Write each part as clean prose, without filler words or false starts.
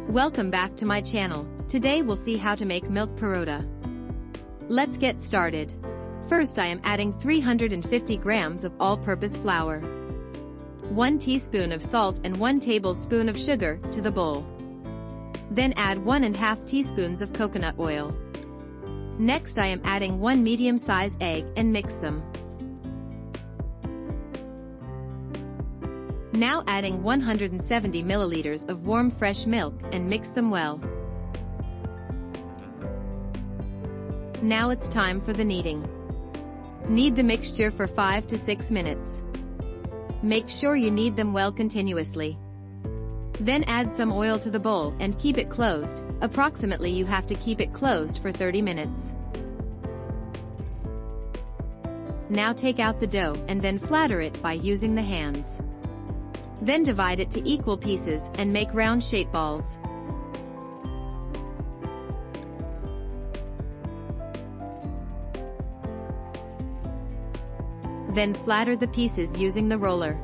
Welcome back to my channel. Today we'll see how to make milk parota. Let's get started. First I am adding 350 grams of all-purpose flour, 1 teaspoon of salt and 1 tablespoon of sugar to the bowl. Then add 1½ teaspoons of coconut oil. Next I am adding 1 medium-sized egg and mix them. Now adding 170 milliliters of warm fresh milk and mix them well. Now it's time for the kneading. Knead the mixture for 5 to 6 minutes. Make sure you knead them well continuously. Then add some oil to the bowl and keep it closed. Approximately you have to keep it closed for 30 minutes. Now take out the dough and then flatter it by using the hands. Then divide it to equal pieces and make round shape balls. Then flatter the pieces using the roller.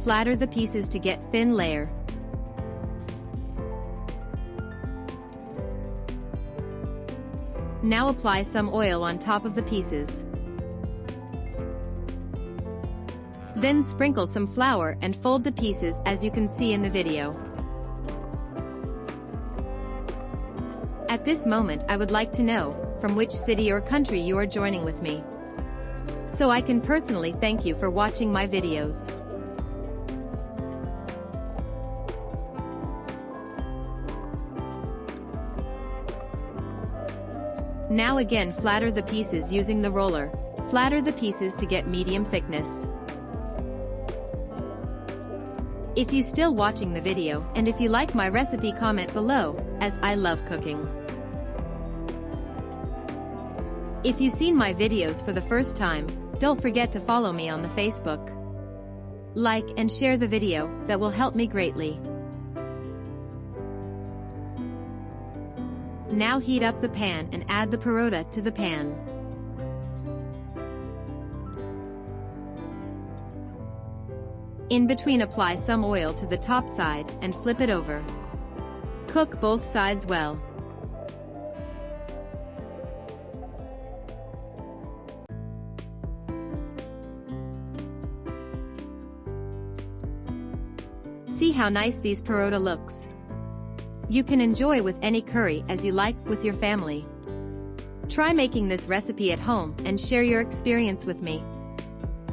Flatter the pieces to get thin layer. Now apply some oil on top of the pieces. Then sprinkle some flour and fold the pieces as you can see in the video. At this moment I would like to know from which city or country you are joining with me, so I can personally thank you for watching my videos. Now again flatter the pieces using the roller. Flatter the pieces to get medium thickness. If you still watching the video and if you like my recipe, comment below, as I love cooking. If you've seen my videos for the first time, don't forget to follow me on the Facebook. Like and share the video, that will help me greatly. Now heat up the pan and add the parota to the pan. In between apply some oil to the top side and flip it over. Cook both sides well. See how nice these parota looks. You can enjoy with any curry as you like with your family. Try making this recipe at home and share your experience with me.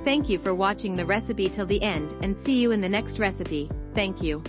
Thank you for watching the recipe till the end and see you in the next recipe. Thank you.